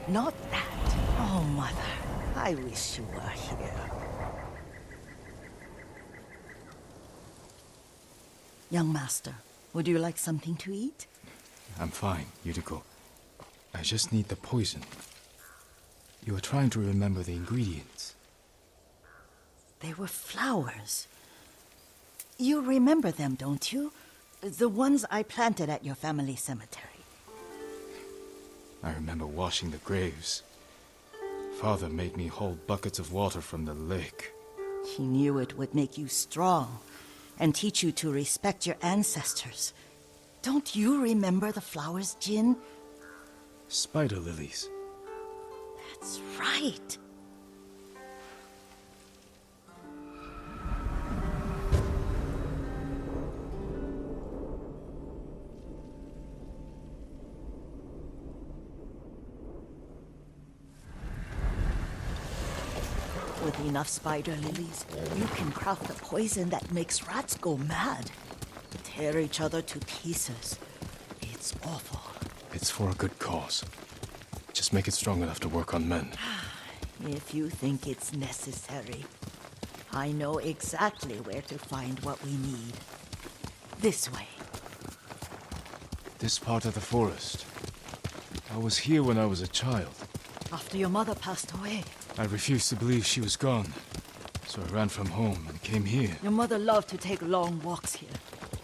Not that. Oh, Mother, I wish you were here. Young master, would you like something to eat? I'm fine, Yuriko. I just need the poison. You were trying to remember the ingredients. They were flowers. You remember them, don't you? The ones I planted at your family cemetery. I remember washing the graves. Father made me hold buckets of water from the lake. He knew it would make you strong and teach you to respect your ancestors. Don't you remember the flowers, Jin? Spider lilies. That's right. With enough spider lilies, you can craft a poison that makes rats go mad. Tear each other to pieces. It's awful. It's for a good cause. Just make it strong enough to work on men. If you think it's necessary, I know exactly where to find what we need. This way. This part of the forest. I was here when I was a child. After your mother passed away. I refused to believe she was gone. So I ran from home and came here. Your mother loved to take long walks here.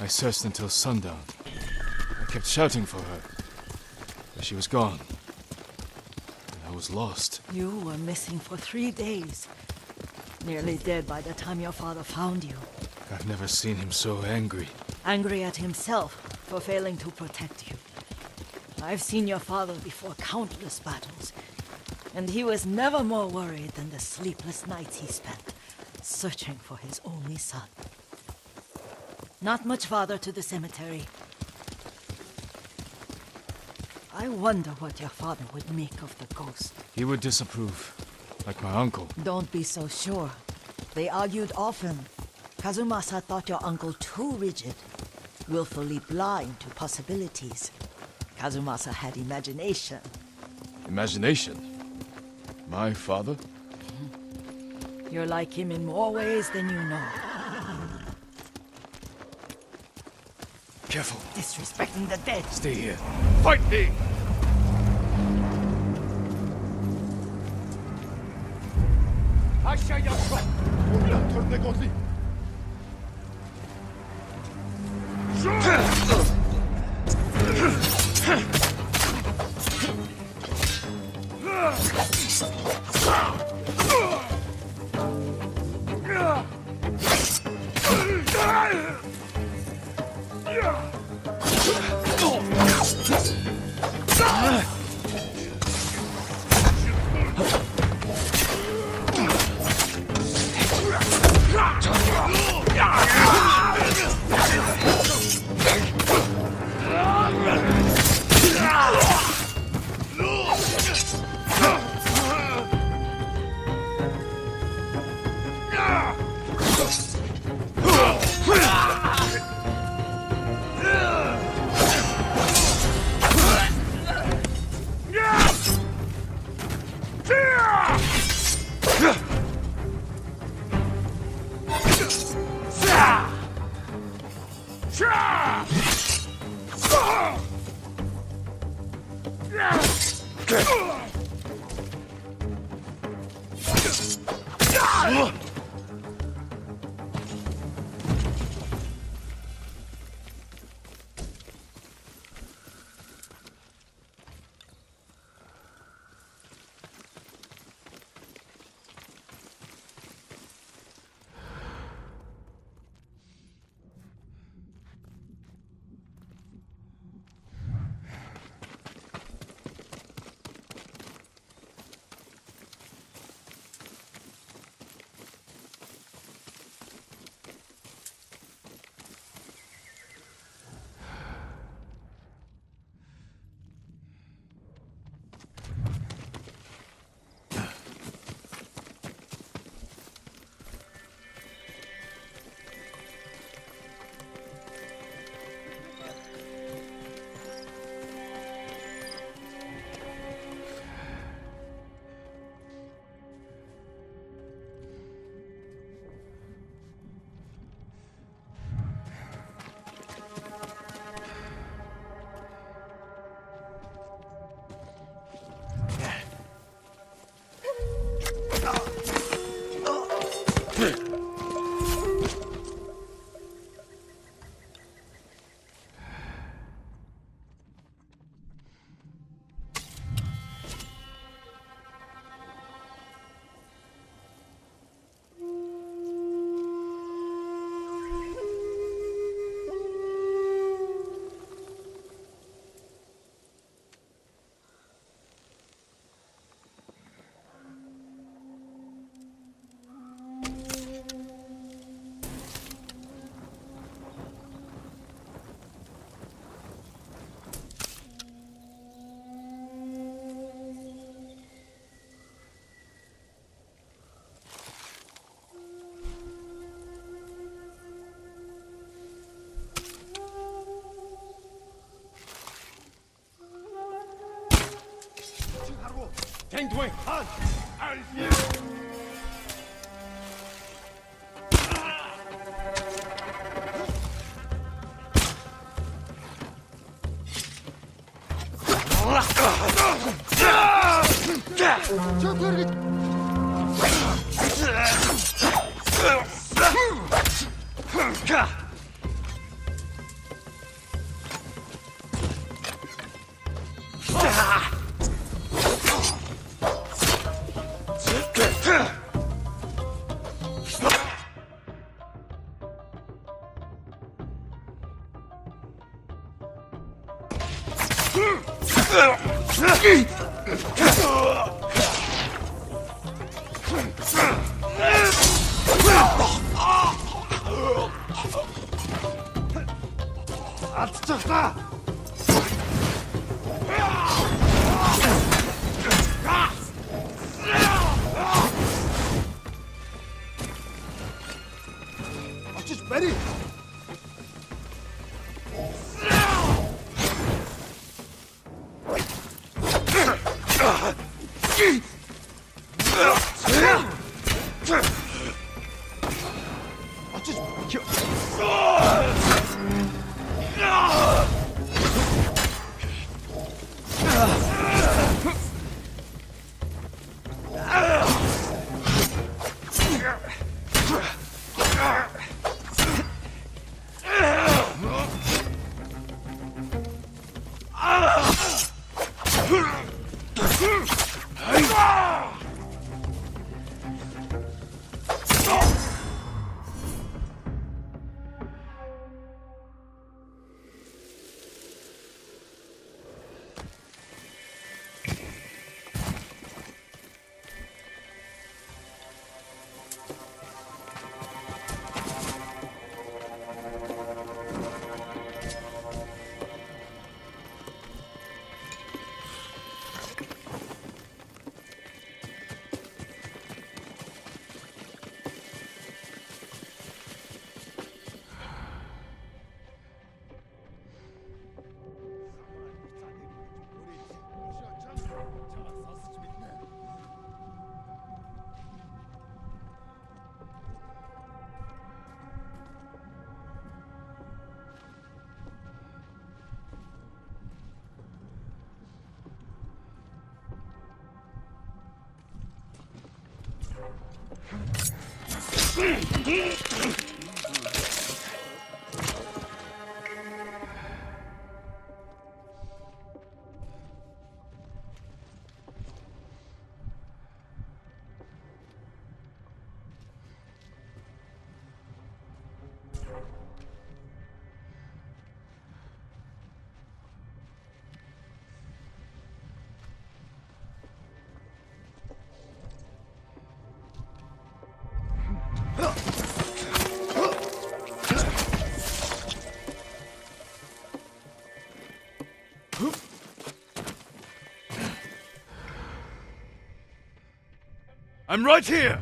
I searched until sundown. I kept shouting for her. But she was gone. And I was lost. You were missing for 3 days. Nearly dead by the time your father found you. I've never seen him so angry. Angry at himself for failing to protect you. I've seen your father before countless battles. And he was never more worried than the sleepless nights he spent searching for his only son. Not much farther to the cemetery. I wonder what your father would make of the ghost. He would disapprove, like my uncle. Don't be so sure. They argued often. Kazumasa thought your uncle too rigid, willfully blind to possibilities. Kazumasa had imagination. Imagination? My father? You're like him in more ways than you know. Careful. Disrespecting the dead. Stay here. Fight me! I'm right here!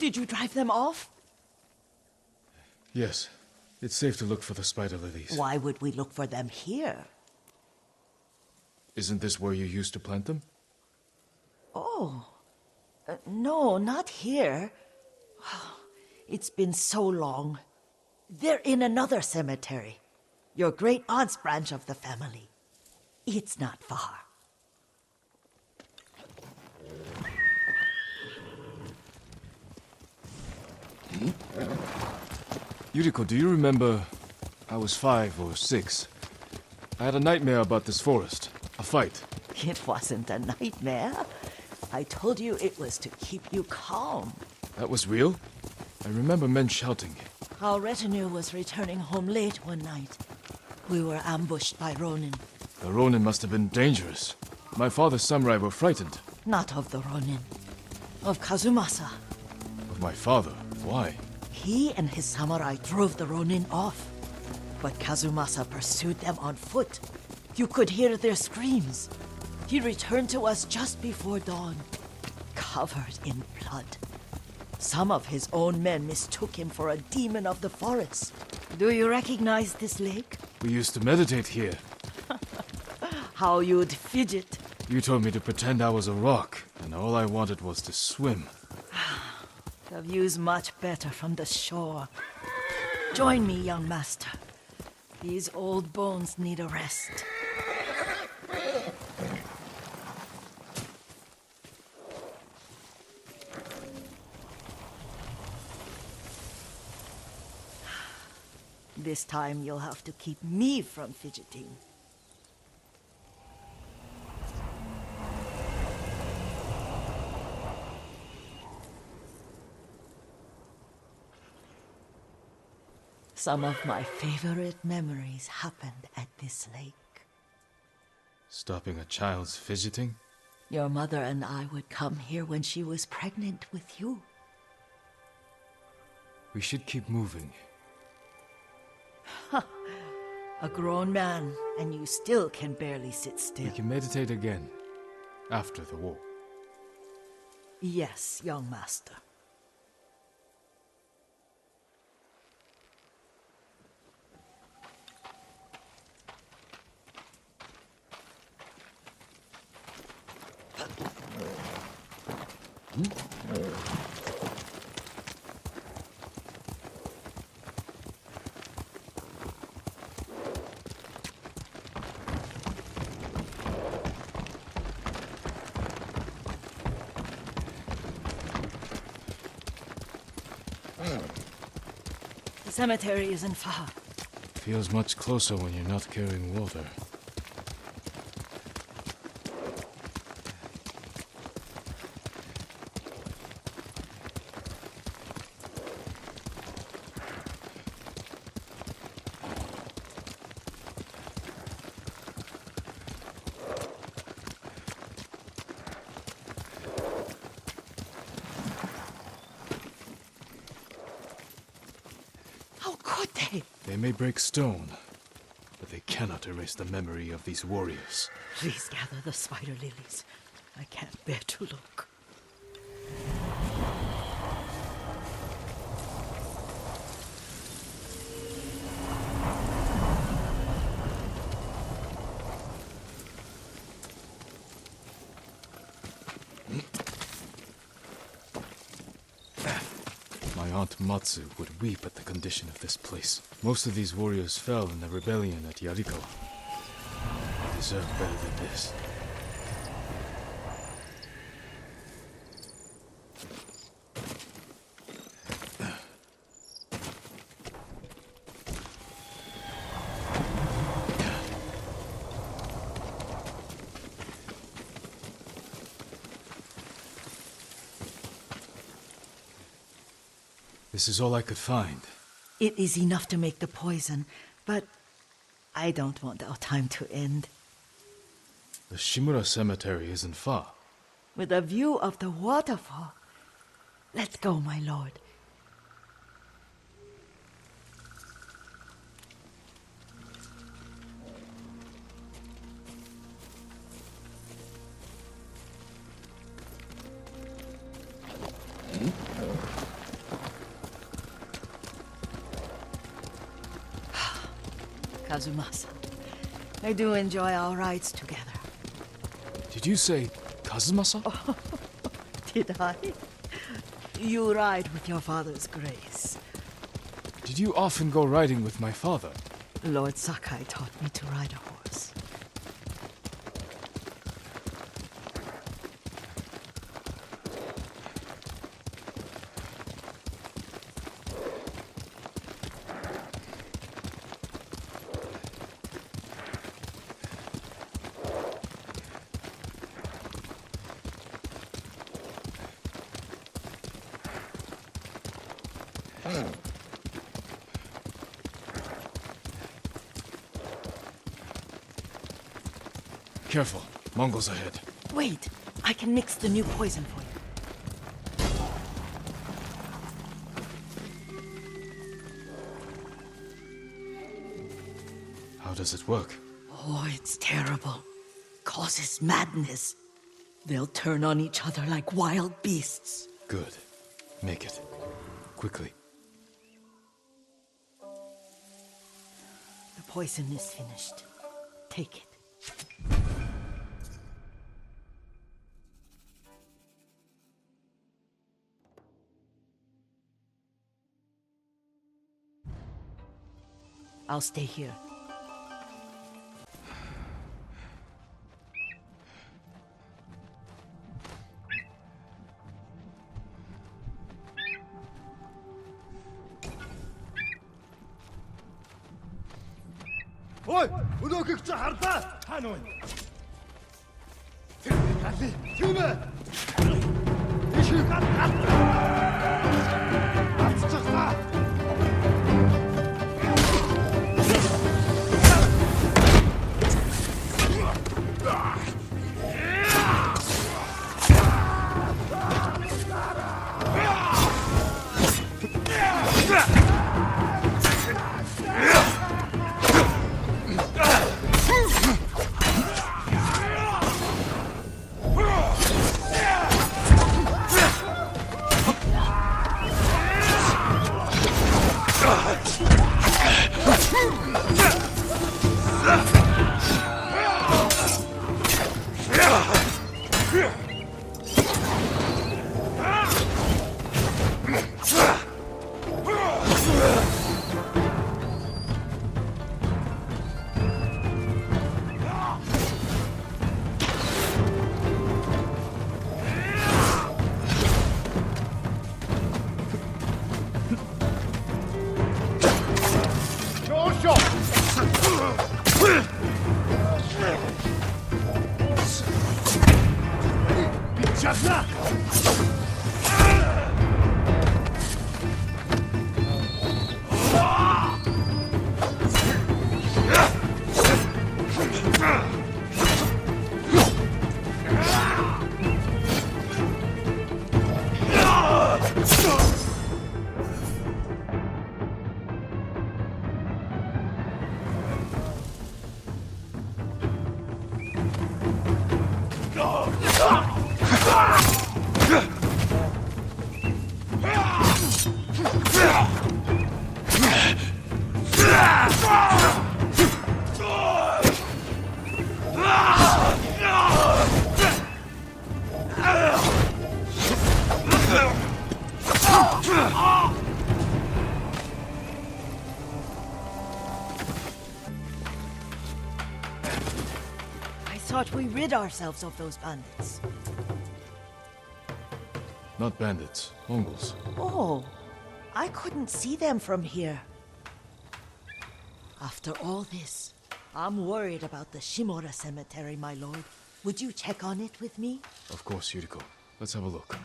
Did you drive them off? Yes. It's safe to look for the spider lilies. Why would we look for them here? Isn't this where you used to plant them? Oh, no, not here. It's been so long. They're in another cemetery. Your great aunt's branch of the family. It's not far. Yuriko, do you remember? I was 5 or 6. I had a nightmare about this forest. A fight. It wasn't a nightmare. I told you it was to keep you calm. That was real? I remember men shouting. Our retinue was returning home late one night. We were ambushed by Ronin. The Ronin must have been dangerous. My father's samurai were frightened. Not of the Ronin. Of Kazumasa. Of my father? Why? He and his samurai drove the Ronin off. But Kazumasa pursued them on foot. You could hear their screams. He returned to us just before dawn, covered in blood. Some of his own men mistook him for a demon of the forest. Do you recognize this lake? We used to meditate here. How you'd fidget. You told me to pretend I was a rock, and all I wanted was to swim. The view's much better from the shore. Join me, young master. These old bones need a rest. This time you'll have to keep me from fidgeting. Some of my favorite memories happened at this lake. Stopping a child's fidgeting? Your mother and I would come here when she was pregnant with you. We should keep moving. A grown man, and you still can barely sit still. We can meditate again, after the war. Yes, young master. The cemetery isn't far. Feels much closer when you're not carrying water. How could they? They may break stone, but they cannot erase the memory of these warriors. Please gather the spider lilies. I can't bear to look. My Aunt Matsu would weep at the condition of this place. Most of these warriors fell in the rebellion at Yarikawa. They deserve better than this. This is all I could find. It is enough to make the poison, but I don't want our time to end. The Shimura Cemetery isn't far. With a view of the waterfall. Let's go, my lord. Kazumasa, I do enjoy our rides together. Did you say Kazumasa? Did I? You ride with your father's grace. Did you often go riding with my father? Lord Sakai taught me to ride a horse. Careful, Mongols ahead. Wait, I can mix the new poison for you. How does it work? Oh, it's terrible. Causes madness. They'll turn on each other like wild beasts. Good. Make it. Quickly. The poison is finished. Take it. I'll stay here. Ой, өнөөхийг чи харлаа. Хаана вэ? Гали, тийм ээ. Ишиг гал. Алцчихлаа. We rid ourselves of those bandits. Not bandits, Mongols. Oh, I couldn't see them from here. After all this, I'm worried about the Shimura cemetery, my lord. Would you check on it with me? Of course, Yuriko. Let's have a look.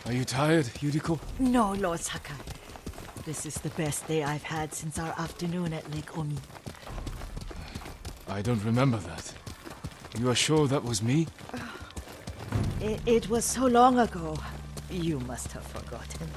Are you tired, Yuriko? No, Lord Sakai. This is the best day I've had since our afternoon at Lake Omi. I don't remember that. You are sure that was me? It was so long ago. You must have forgotten.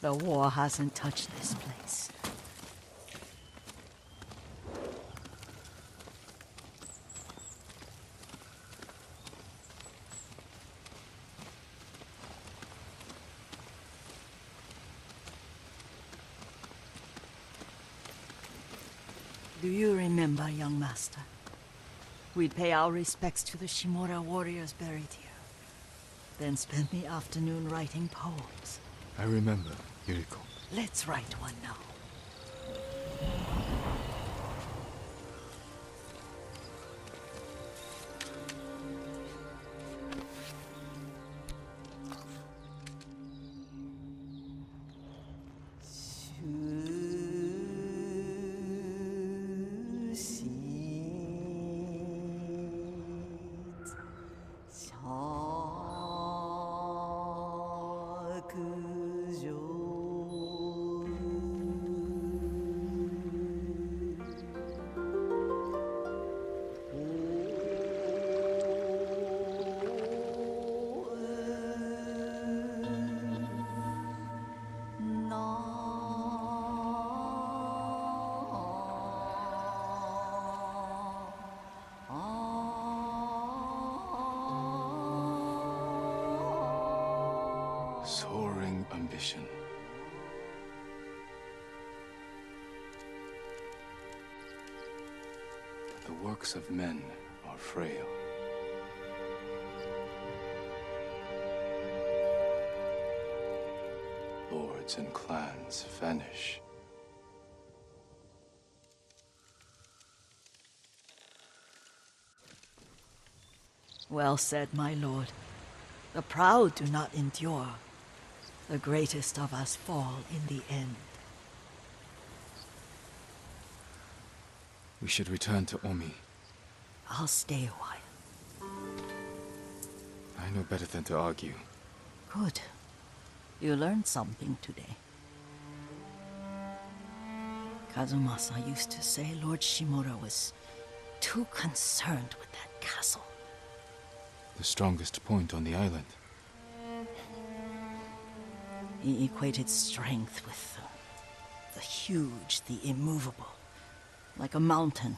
The war hasn't touched this place. Do you remember, young master? We'd pay our respects to the Shimura warriors buried here, then spend the afternoon writing poems. I remember, Yuriko. Let's write one now. Soaring ambition. The works of men are frail. Lords and clans vanish. Well said, my lord. The proud do not endure. The greatest of us fall in the end. We should return to Omi. I'll stay a while. I know better than to argue. Good. You learned something today. Kazumasa used to say Lord Shimura was too concerned with that castle. The strongest point on the island. He equated strength with the huge, the immovable, like a mountain.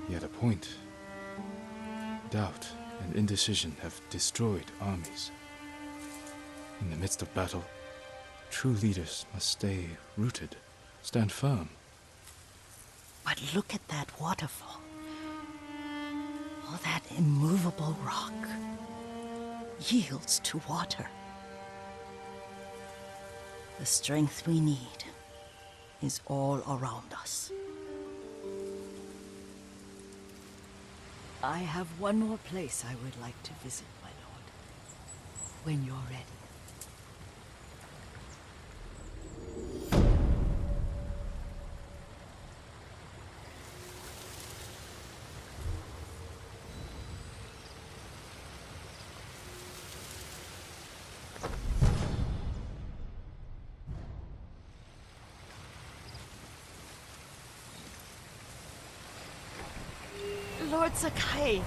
Yet a point. Doubt and indecision have destroyed armies. In the midst of battle, true leaders must stay rooted, stand firm. But look at that waterfall. All that immovable rock yields to water. The strength we need is all around us. I have one more place I would like to visit, my lord. When you're ready. Lord Sakai,